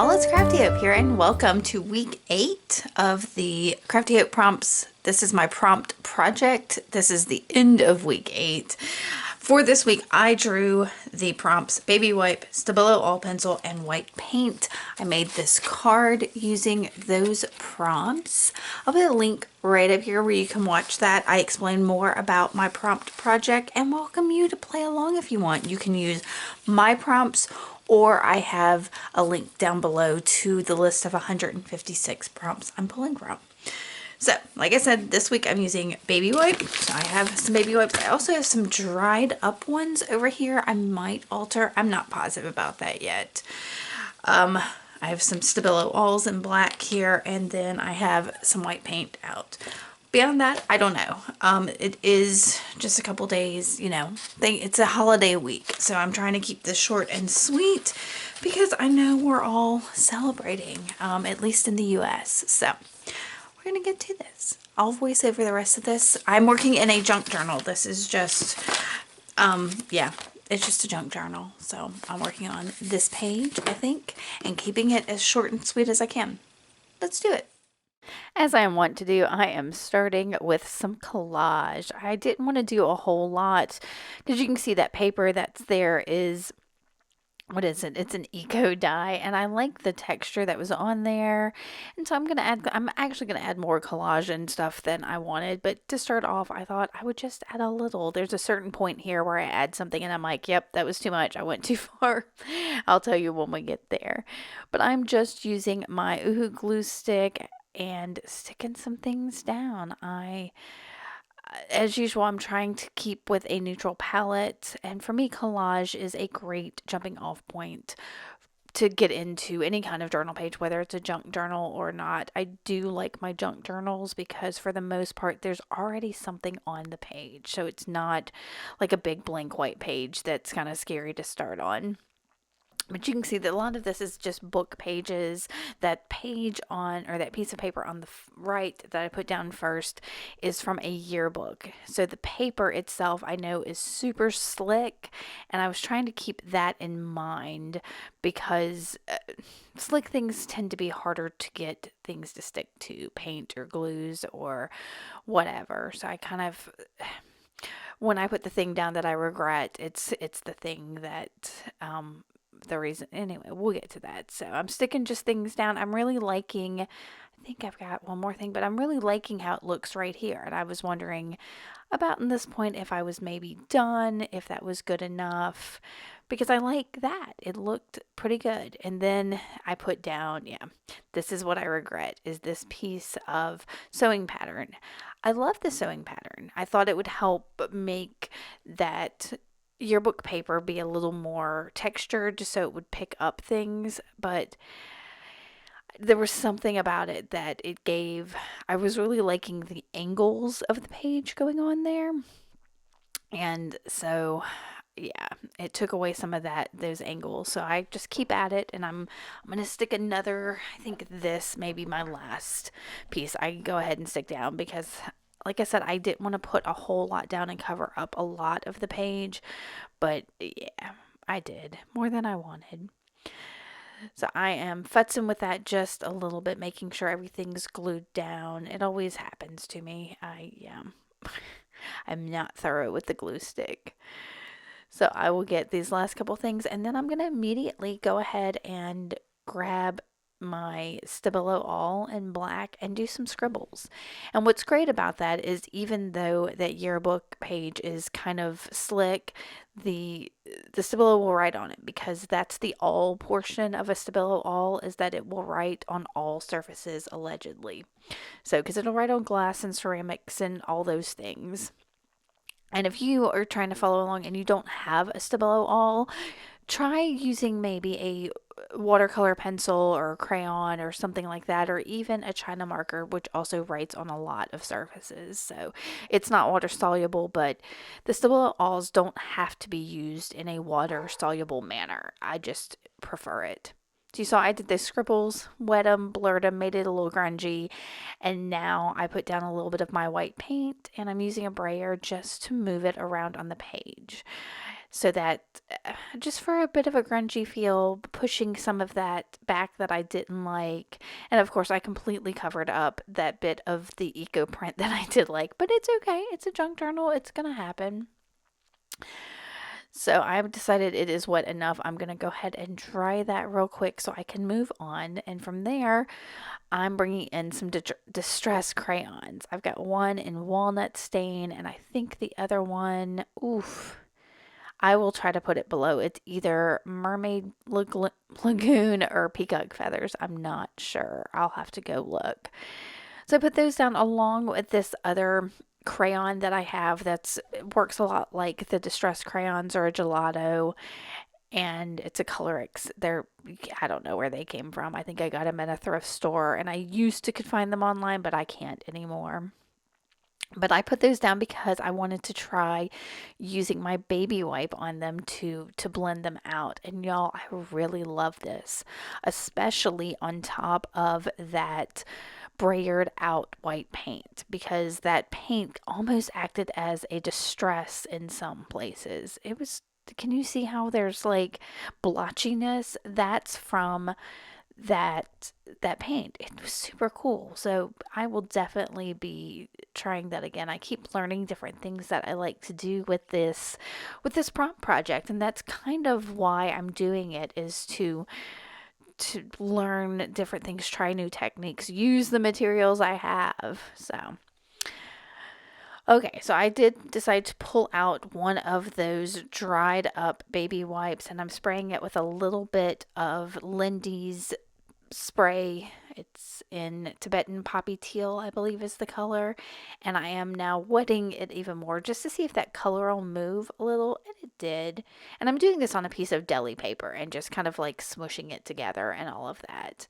y'all, it's Crafty Hope here, and welcome to week 8 of the Crafty Hope prompts. This is my prompt project. This is the end of week 8. For this week, I drew the prompts baby wipe, Stabilo All Pencil, and white paint. I made this card using those prompts. I'll put a link right up here where you can watch that. I explain more about my prompt project and welcome you to play along if you want. You can use my prompts, or I have a link down below to the list of 156 prompts I'm pulling from. So, like I said, this week I'm using baby wipe. So I have some baby wipes. I also have some dried up ones over here. I might alter. I'm not positive about that yet. I have some Stabilo Alls in black here, and then I have some white paint out. Beyond that, I don't know. It is just a couple days, it's a holiday week. So I'm trying to keep this short and sweet because I know we're all celebrating, at least in the US. So we're going to get to this. I'll voice over the rest of this. I'm working in a junk journal. This is just, it's just a junk journal. So I'm working on this page, I think, and keeping it as short and sweet as I can. Let's do it. As I want to do, I am starting with some collage. I didn't want to do a whole lot because you can see that paper that's there is, what is it? It's an eco dye, and I like the texture that was on there. And so I'm actually going to add more collage and stuff than I wanted. But to start off, I thought I would just add a little. There's a certain point here where I add something and I'm like, yep, that was too much. I went too far. I'll tell you when we get there. But I'm just using my Uhu glue stick and sticking some things down. As usual, I'm trying to keep with a neutral palette, and for me, collage is a great jumping off point to get into any kind of journal page, whether it's a junk journal or not. I do like my junk journals because for the most part, there's already something on the page, so it's not like a big blank white page that's kind of scary to start on. But you can see that a lot of this is just book pages. That page on, or that piece of paper on the right that I put down first is from a yearbook. So the paper itself I know is super slick, and I was trying to keep that in mind because slick things tend to be harder to get things to stick to, paint or glues or whatever. So I kind of, when I put the thing down that I regret, it's the thing that, the reason, anyway, we'll get to that. So I'm sticking just things down. I'm really liking, I think I've got one more thing, but I'm really liking how it looks right here. And I was wondering about in this point if I was maybe done, if that was good enough, because I like that. It looked pretty good. And then I put down, this is what I regret, is this piece of sewing pattern. I love the sewing pattern. I thought it would help make that yearbook paper be a little more textured just so it would pick up things, but there was something about it that it gave. I was really liking the angles of the page going on there, and so it took away some of those angles. So I just keep at it, and I'm gonna stick another, I think this may be my last piece I go ahead and stick down because, like I said, I didn't want to put a whole lot down and cover up a lot of the page, but I did more than I wanted. So I am futzing with that just a little bit, making sure everything's glued down. It always happens to me. I'm not thorough with the glue stick. So I will get these last couple things, and then I'm going to immediately go ahead and grab my Stabilo All in black and do some scribbles. And what's great about that is even though that yearbook page is kind of slick, the Stabilo will write on it, because that's the all portion of a Stabilo All, is that it will write on all surfaces allegedly. So because it'll write on glass and ceramics and all those things. And if you are trying to follow along and you don't have a Stabilo All, try using maybe a watercolor pencil or a crayon or something like that, or even a China marker, which also writes on a lot of surfaces. So it's not water soluble, but the Stabilo Alls don't have to be used in a water soluble manner. I just prefer it. So you saw I did the scribbles, wet them, blurred them, made it a little grungy, and now I put down a little bit of my white paint, and I'm using a brayer just to move it around on the page. so that just for a bit of a grungy feel, pushing some of that back that I didn't like. And of course, I completely covered up that bit of the eco print that I did like, but it's okay. It's a junk journal. It's going to happen. So I've decided it is wet enough. I'm going to go ahead and dry that real quick so I can move on. And from there, I'm bringing in some distress crayons. I've got one in walnut stain, and I think the other one, oof, I will try to put it below. It's either Mermaid Lagoon or Peacock Feathers. I'm not sure. I'll have to go look. So I put those down along with this other crayon that I have that's works a lot like the distress crayons or a gelato, and it's a Acrylics. I don't know where they came from. I think I got them at a thrift store, and I used to could find them online, but I can't anymore. But I put those down because I wanted to try using my baby wipe on them to blend them out. And y'all, I really love this, especially on top of that brayered out white paint, because that paint almost acted as a distress in some places. It was, can you see how there's like blotchiness? That's from that paint. It was super cool. So I will definitely be trying that again. I keep learning different things that I like to do with this prompt project, and that's kind of why I'm doing it, is to learn different things, try new techniques, use the materials I have. So okay, so I did decide to pull out one of those dried up baby wipes, and I'm spraying it with a little bit of Lindy's spray. It's in Tibetan poppy teal, I believe is the color. And I am now wetting it even more just to see if that color will move a little. And it did. And I'm doing this on a piece of deli paper and just kind of like smushing it together and all of that.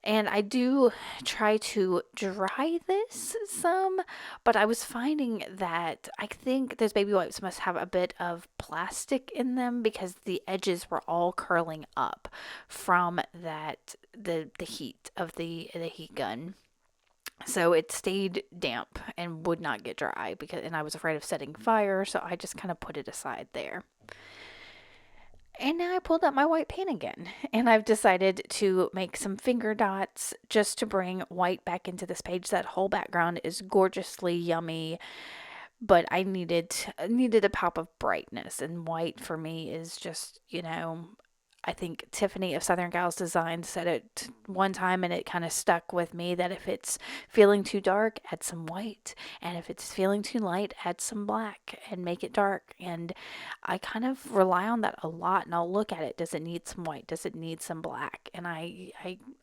And I do try to dry this some, but I was finding that I think those baby wipes must have a bit of plastic in them because the edges were all curling up from the heat of the heat gun. So it stayed damp and would not get dry, and I was afraid of setting fire, so I just kind of put it aside there. And now I pulled out my white paint again, and I've decided to make some finger dots just to bring white back into this page. That whole background is gorgeously yummy, but I needed a pop of brightness, and white for me is just, I think Tiffany of Southern Gals Design said it one time, and it kind of stuck with me, that if it's feeling too dark, add some white, and if it's feeling too light, add some black and make it dark. And I kind of rely on that a lot, and I'll look at it. Does it need some white? Does it need some black? And I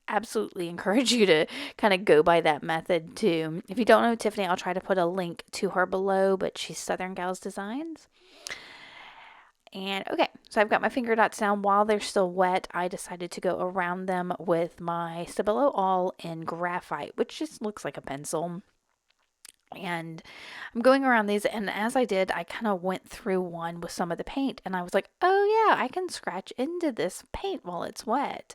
absolutely encourage you to kind of go by that method too. If you don't know Tiffany, I'll try to put a link to her below, but she's Southern Gals Designs. And okay, so I've got my finger dots down. While they're still wet, I decided to go around them with my Stabilo All in graphite, which just looks like a pencil. And I'm going around these, and as I did, I kind of went through one with some of the paint, and I was like, oh yeah, I can scratch into this paint while it's wet.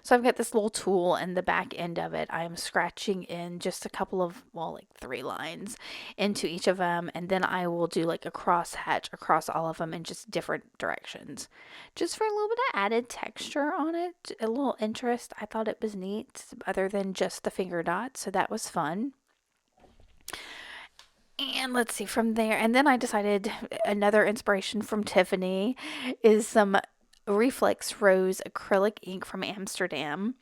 So I've got this little tool, and the back end of it, I am scratching in just a couple of, well, like 3 lines into each of them, and then I will do like a cross hatch across all of them in just different directions, just for a little bit of added texture on it, a little interest. I thought it was neat, other than just the finger dots, so that was fun. And let's see from there. And then I decided another inspiration from Tiffany is some Reflex Rose acrylic ink from Amsterdam,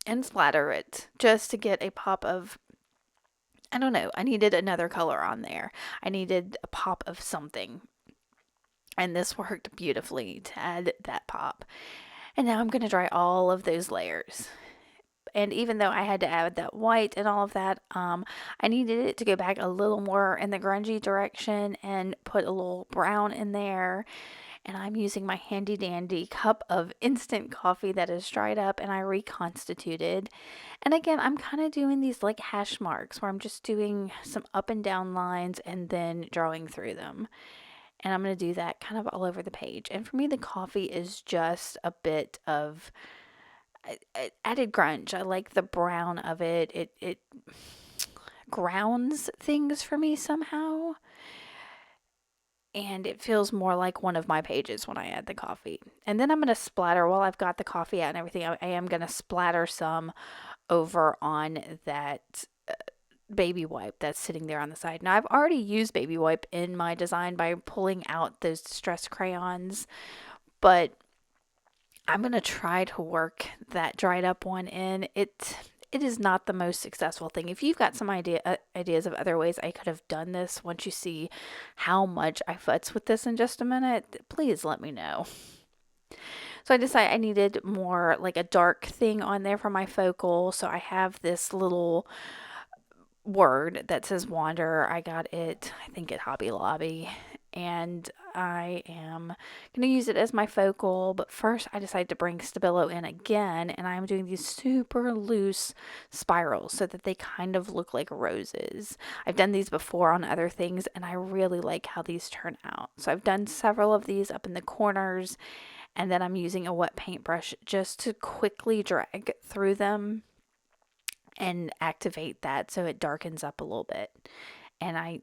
and splatter it just to get a pop of, I don't know, I needed another color on there. I needed a pop of something. And this worked beautifully to add that pop. And now I'm going to dry all of those layers. And even though I had to add that white and all of that, I needed it to go back a little more in the grungy direction and put a little brown in there. And I'm using my handy dandy cup of instant coffee that is dried up and I reconstituted. And again, I'm kind of doing these like hash marks where I'm just doing some up and down lines and then drawing through them. And I'm going to do that kind of all over the page. And for me, the coffee is just a bit of added grunge. I like the brown of it. It grounds things for me somehow. and it feels more like one of my pages when I add the coffee. And then I'm going to splatter, while I've got the coffee out and everything, I am going to splatter some over on that baby wipe that's sitting there on the side. Now, I've already used baby wipe in my design by pulling out those distress crayons, but I'm going to try to work that dried up one in. It is not the most successful thing. If you've got some ideas of other ways I could have done this, once you see how much I futz with this in just a minute, please let me know. So I decided I needed more like a dark thing on there for my focal. So I have this little word that says Wander. I got it, I think, at Hobby Lobby, and I am going to use it as my focal. But first I decided to bring Stabilo in again, and I'm doing these super loose spirals so that they kind of look like roses. I've done these before on other things, and I really like how these turn out. So I've done several of these up in the corners, and then I'm using a wet paintbrush just to quickly drag through them and activate that so it darkens up a little bit. And I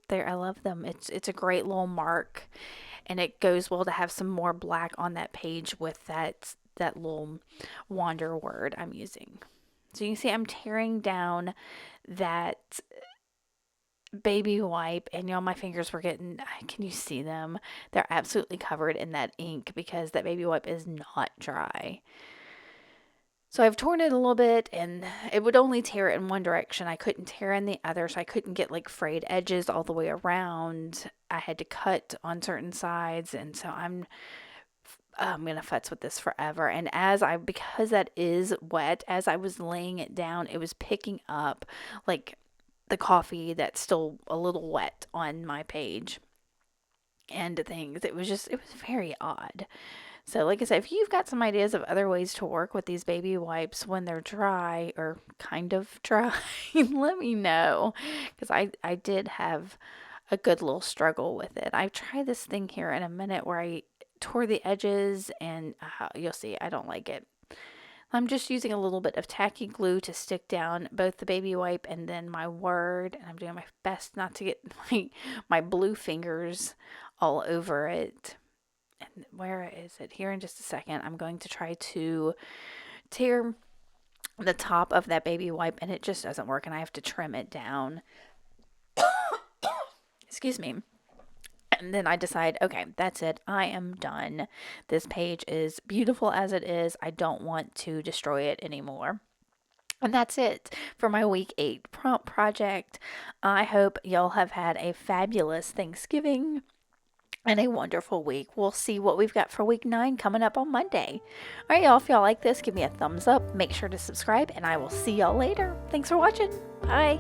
love them. It's a great little mark, and it goes well to have some more black on that page with that little wander word I'm using. So you can see I'm tearing down that baby wipe, and y'all, my fingers were getting, can you see them? They're absolutely covered in that ink because that baby wipe is not dry. So I've torn it a little bit, and it would only tear it in one direction. I couldn't tear in the other, so I couldn't get like frayed edges all the way around. I had to cut on certain sides, and so I'm gonna futz with this forever. And because that is wet, as I was laying it down, it was picking up like the coffee that's still a little wet on my page and things. It was very odd. So like I said, if you've got some ideas of other ways to work with these baby wipes when they're dry or kind of dry, let me know, because I did have a good little struggle with it. I try this thing here in a minute where I tore the edges, and you'll see I don't like it. I'm just using a little bit of tacky glue to stick down both the baby wipe and then my word, and I'm doing my best not to get my blue fingers all over it. And where is it? Here in just a second, I'm going to try to tear the top of that baby wipe, and it just doesn't work, and I have to trim it down. Excuse me. And then I decide, okay, that's it. I am done. This page is beautiful as it is. I don't want to destroy it anymore. And that's it for my week 8 prompt project. I hope y'all have had a fabulous Thanksgiving and a wonderful week. We'll see what we've got for week 9 coming up on Monday. All right, y'all, if y'all like this, give me a thumbs up. Make sure to subscribe, and I will see y'all later. Thanks for watching. Bye.